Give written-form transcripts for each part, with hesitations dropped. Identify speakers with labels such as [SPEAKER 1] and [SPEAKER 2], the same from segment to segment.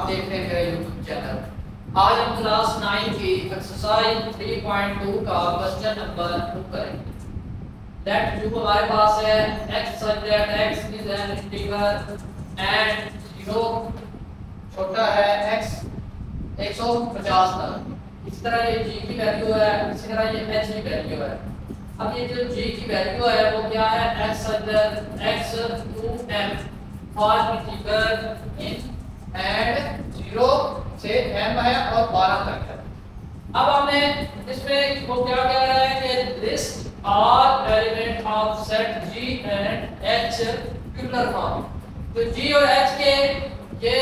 [SPEAKER 1] आप देख रहे हैं मेरा यूट्यूब चैनल। आज हम क्लास 9 की एक्सरसाइज 3.2 का क्वेश्चन नंबर 2 करेंगे। लेट जो हमारे पास है x such that x is an integer and 0 छोटा है x 150 तक। इस तरह ये g की वैल्यू है, इसी तरह ये h की वैल्यू है। अब ये जो g की वैल्यू है वो क्या है, x such that x to m for integer in and 0 से m है और 12 तक है। अब हमने इसमें वो क्या कह रहा है कि list all element of set g and h tubular form. तो g और h के ये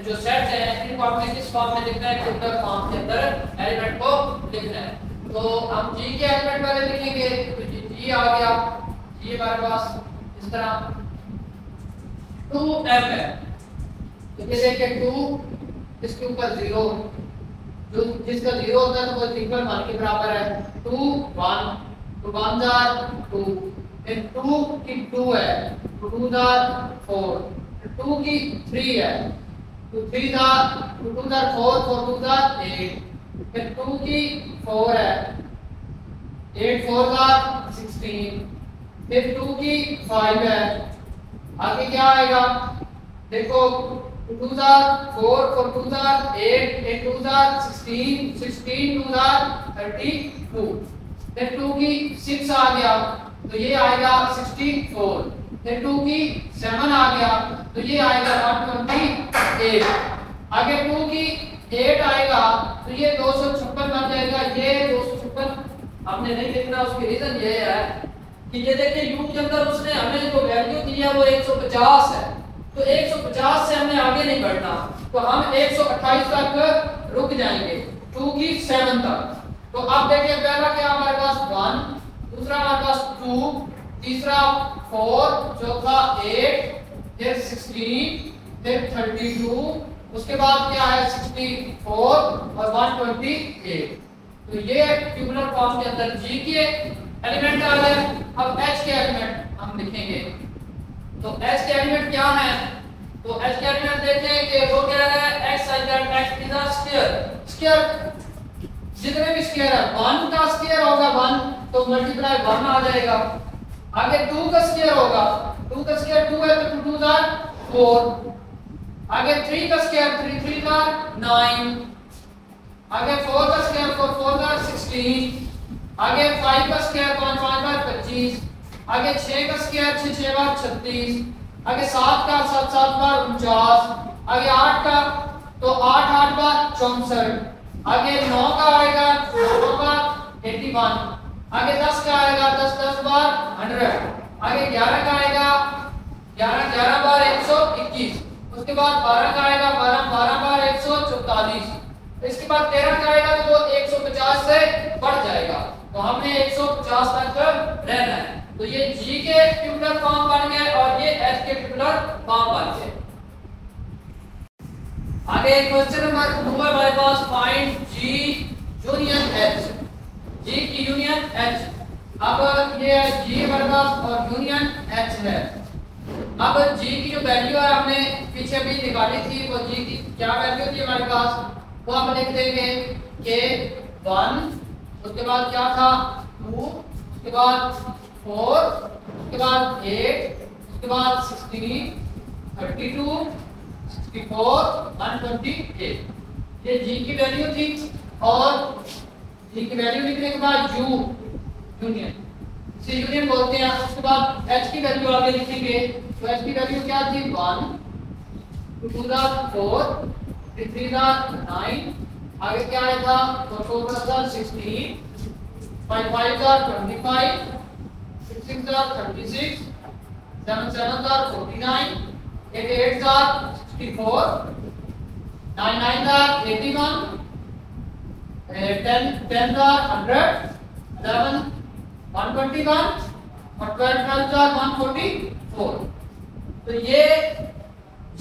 [SPEAKER 1] जो सेट है इनको आपने किस फॉर्म में लिखना है, ट्यूबुलर फॉर्म के अंदर एलिमेंट को लिखना है। तो हम g के एलिमेंट पहले लिखेंगे। तो g आ गया, g हमारे पास इस तरह 2m है। तो ये देखिए 2 इसके ऊपर 0, जो जिसका 0 होता है तो वो इक्वल मान के बराबर है। 2 1 2 1 2 फिर 2 की 2 है, 2 4, 2 की 3 है, 2 3 2 2 4 4 2 8, फिर 2 की 4 है, 8 4 16, फिर 2 की 5 है। आगे क्या आएगा देखो, 2 4 4 2 8 8 2 16 16 2 32, फिर 2 की 6 आ गया तो ये आएगा 64, फिर 2 की 7 आ गया तो ये आएगा 128, आगे 2 की 8 आएगा तो ये 256 बन जाएगा। ये 256 हमने नहीं लिखना, उसकी रीजन ये है कि ये देखिए u के अंदर उसने हमें जो वैल्यू दी है वो 150 है, तो 150 से हमने आगे नहीं बढ़ना, तो हम 128 तक रुक जाएंगे, 2 की 7 तक। तो अब देखिए पहला क्या हमारे पास 1, दूसरा हमारे पास 2, तीसरा 4, चौथा 8, फिर 16, फिर 32, उसके बाद क्या है 64 और 128। तो ये ट्यूबुलर फॉर्म के अंदर g के एलिमेंट आ गए। अब h के एलिमेंट हम लिखेंगे। तो h के एलिमेंट क्या हैं, तो h के एलिमेंट देखें कि वो क्या है, x such that x is a square। Square जितने भी स्क्वायर है, 1 का स्क्वायर होगा 1 तो मल्टीप्लाई 1 आ जाएगा। आगे 2 का स्क्वायर होगा, 2 का स्क्वायर 2 है तो 2 4, आगे 3 का स्क्वायर 3 3 का 9, आगे 4 का स्क्वायर 4 4 का 16, आगे 5 का स्क्वायर 5 5 का 25, आगे 6 का स्क्वायर 6 6 का 36, आगे 7 का 7 7 का 49, आगे 8 का तो 8 8 का 64, आगे 9 का आएगा 9 का 81, आगे 10 का आएगा 10 10 बार 100, आगे 11 का आएगा 11 11 बार 121, उसके बाद 12 का आएगा 12 12 बार 144, इसके बाद 13 का आएगा तो 150 से बढ़ जाएगा, तो हमने 150 तक रहना है। तो ये g के ट्यूबुलर फॉर्म बन गए और ये h के ट्यूबुलर फॉर्म बन गए। आगे क्वेश्चन नंबर 2 हमारे पास find g union h, g की यूनियन h। अब ये g हमारे पास और यूनियन h है। अब g की जो वैल्यू है हमने पीछे भी निकाली थी, वो g की क्या वैल्यू थी हमारे पास, वो हम लिख देंगे कि 1, उसके बाद क्या था 2, उसके बाद 4, उसके बाद 8, उसके बाद 16, 32, 64, 128। ये g की वैल्यू थी और g की वैल्यू लिखने के बाद u यूनियन इसे यूनियन बोलते हैं। उसके बाद h की वैल्यू आगे लिखेंगे, तो h की वैल्यू क्या थी 1, 2 4, 3 9, आगे क्या आया था 4 4 16, 5 5 25, 6 6 36, 7 7 49, 8 8 64, 9 9 81, 10 10 100, 11 121 और 12 12 144। तो ये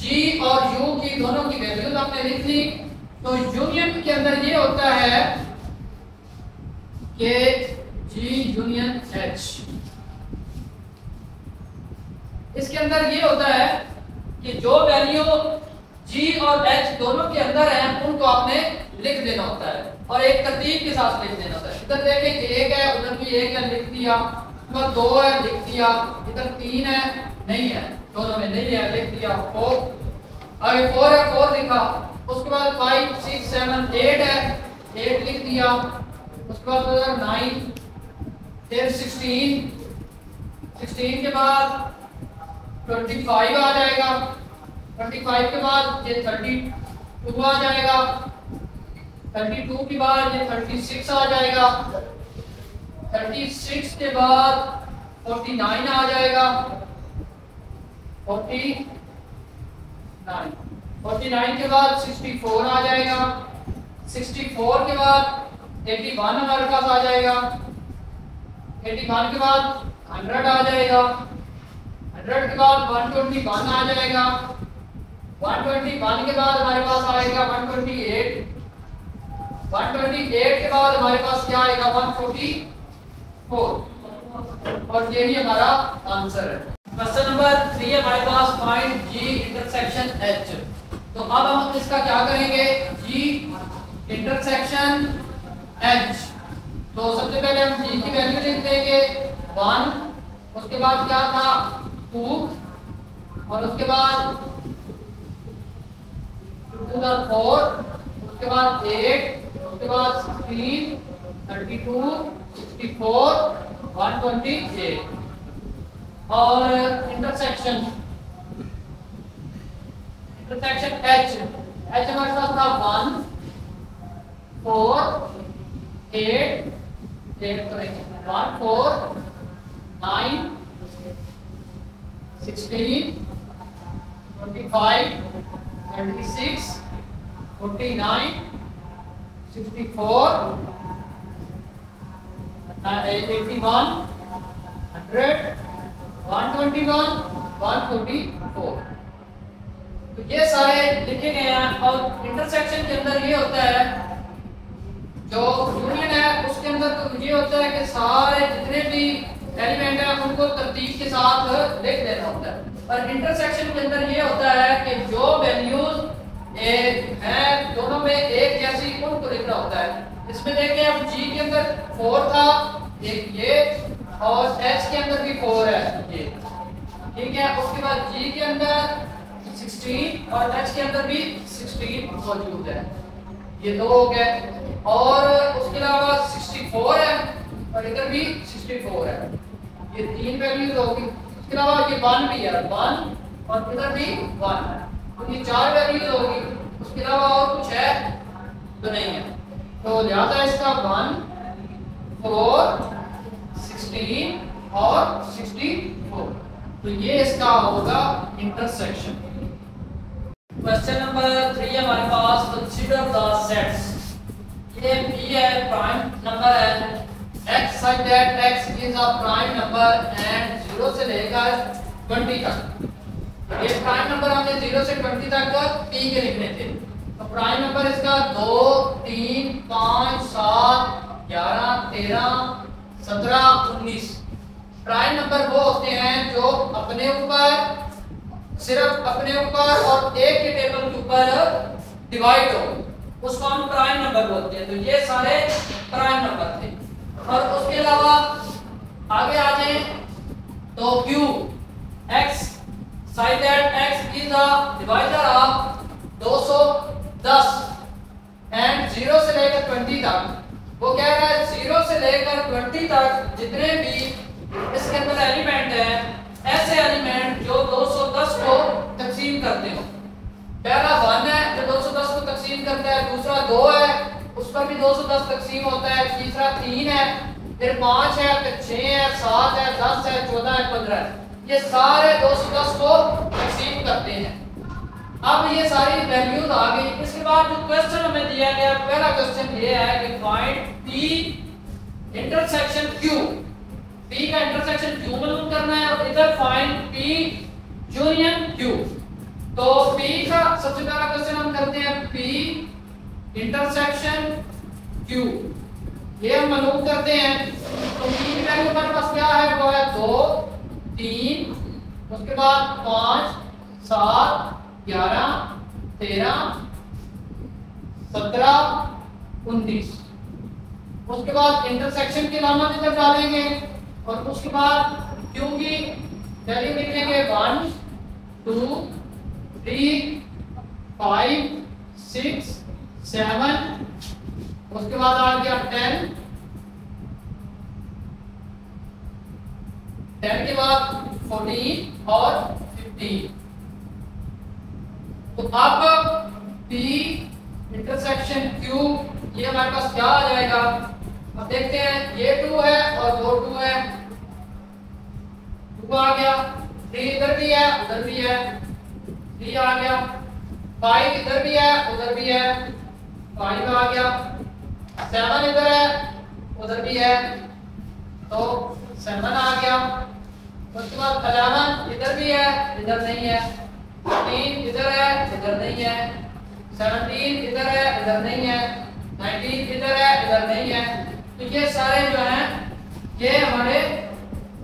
[SPEAKER 1] g और u की दोनों की वैल्यूज आपने लिख ली। तो यूनियन के अंदर ये होता है कि g यूनियन h, इसके अंदर ये होता है कि जो वैल्यू जी और एच दोनों के अंदर हैं उनको आपने लिख देना होता है और एक तरतीब के साथ लिख देना होता है। इधर देखें कि एक है, उधर भी एक है, लिख दिया। इधर दो है, लिख दिया। इधर तीन है, नहीं है, दोनों में नहीं है, लिख दिया। फोर, आगे फोर है, फोर लिखा। उसके बाद 5 6 7 8 है, 8 लिख दिया। उसके बाद 9, फिर 16 के बाद 25 आ जाएगा। 25 के बाद ये 32 आ जाएगा। 32 के बाद ये 36 आ जाएगा। 36 के बाद 49 आ जाएगा। 49 के बाद 64 आ जाएगा। 64 के बाद 81 हमारे पास आ जाएगा। 81 के बाद 100 आ जाएगा। 100 के बाद 121 आ जाएगा। 121 के बाद हमारे पास आएगा 128। 128 के बाद हमारे पास क्या आएगा 144 और यही हमारा आंसर है। क्वेश्चन नंबर 3 हमारे पास फाइंड G इंटरसेक्शन H। तो अब हम इसका क्या करेंगे, G इंटरसेक्शन H। तो सबसे पहले हम G की वैल्यू लिख देंगे 1, उसके बाद क्या था 2 और उसके बाद 4, उसके बाद 8, उसके बाद 16, 32, 64, 128 और इंटरसेक्शन H हमारे पास था 1 4 8 1 4 9 16 25 26 49 64 81 100 121 144। तो ये सारे लिखे गए हैं और इंटरसेक्शन के अंदर ये होता है, जो यूनियन है उसके अंदर तो ये होता है कि सारे जितने भी एलिमेंट हैं उनको तरतीब के साथ लिख देना होता है। और इंटरसेक्शन के अंदर ये होता है कि जो वैल्यूज है दोनों में एक जैसी उनको लिखना होता है। इसमें देखिए अब G के अंदर 4 था, एक ये और H के अंदर भी 4 है ये, ठीक है। उसके बाद G के अंदर 16 और H के अंदर भी 16 मौजूद है, ये दो हो गए। और उसके अलावा 64 है और इधर भी 64 है, ये 3 वैल्यूज होगी। उसके अलावा ये 1 भी है, 1 और इधर भी 1 है, तो ये 4 वैल्यूज होगी। उसके अलावा और कुछ है तो नहीं है, तो लिहाजा इसका 1 4 16 और 64, तो ये इसका होगा इंटरसेक्शन। क्वेश्चन नंबर 3 हमारे पास कंसीडर द सेट्स। ये P है, प्राइम नंबर है, x such that x is a prime number and 0 से लेकर 20 तक। ये प्राइम नंबर हमने 0 से 20 तक P के लिखने थे। तो प्राइम नंबर इसका 2 3 5 7 11 13 17 19। प्राइम नंबर वो होते हैं जो अपने ऊपर, सिर्फ अपने ऊपर और एक के टेबल के ऊपर डिवाइड हो, उसको हम प्राइम नंबर बोलते हैं। तो ये सारे प्राइम नंबर थे। और उसके अलावा आगे आ जाए तो Q x such that x is a divisor of 210 and 0 से लेकर 20 तक। वो कह रहा है 0 से लेकर 20 तक जितने भी इसके अंदर एलिमेंट है, ऐसे एलिमेंट जो 210 को तकसीम करते हो। पहला 1 है जो 210 को तकसीम करता है, दूसरा 2 है उस पर भी 210 तकसीम होता है, तीसरा 3 है, फिर 5 है, फिर 6 है, 7 है, 10 है, 14 है, 15 है। ये सारे 210 को तकसीम करते हैं। अब ये सारी वैल्यूज आ गई। इसके बाद जो क्वेश्चन हमें दिया गया, पहला क्वेश्चन ये है कि find P intersection Q। P का इंटरसेक्शन Q मालूम करना है और इधर फाइंड P यूनियन Q। तो P का सबसे पहला क्वेश्चन हम करते हैं P इंटरसेक्शन Q, ये हम मालूम करते हैं। तो P की वैल्यू हमारे पास क्या है, वो है 2 3, उसके बाद 5 7 11 13, 17, 19। उसके बाद इंटरसेक्शन की अलामत इधर डालेंगे और उसके बाद क्यू की वैल्यू लिखेंगे 1 2 3 5 6 7। उसके बाद आ गया 10 के बाद 14 और 15। तो अब P इंटरसेक्शन Q ये हमारे पास क्या आ जाएगा। अब देखते हैं, ये 2 है और 2 है, 2 आ गया, 3 इधर भी है उधर भी है, 3 आ गया, 5 इधर भी है उधर भी है, 5 आ गया, 7 इधर है उधर भी है तो 7 आ गया। उसके बाद 11 इधर भी है इधर नहीं है, 13 इधर है इधर नहीं है, 17 इधर है इधर नहीं है, 19 इधर है इधर नहीं है। तो ये सारे जो हैं ये हमारे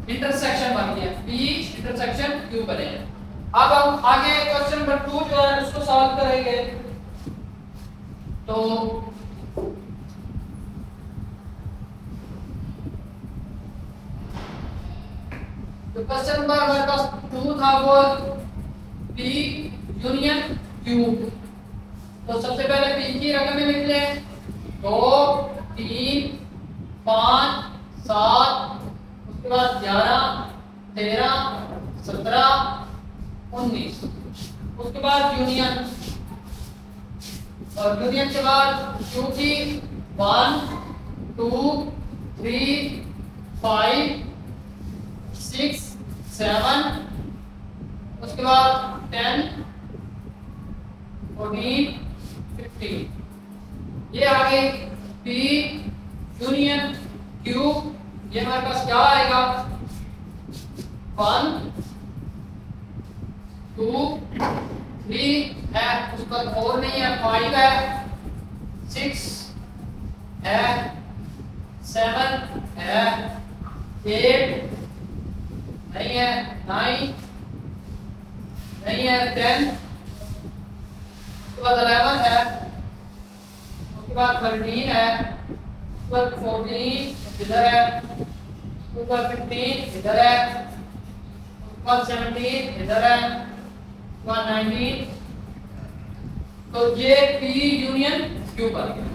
[SPEAKER 1] इंटरसेक्शन बन गए, P इंटरसेक्शन Q बने। अब हम आगे क्वेश्चन नंबर 2 जो है उसको सॉल्व करेंगे। तो क्वेश्चन नंबर हमारे पास 2 था वो P यूनियन Q। तो सबसे पहले P की रकमें लिख लें, 2 3 5 7, उसके बाद 11 13 17 19। उसके बाद यूनियन, और यूनियन के बाद Q की 1 2 3 5 6 7, उसके बाद 10 14 15। ये आ गई P यूनियन Q। ये हमारे पास क्या आएगा, 1 2 3 है, उस पर 4 नहीं है, 5 है, 6 है, 7 है, 8 नहीं है, 9 नहीं है, 10, उसके बाद 11 है, उसके बाद 13 है, उसके बाद 14 इधर है, उसके बाद 15 इधर है, उसके बाद 17 इधर है, उसके बाद 19। तो ये P यूनियन Q बन गया।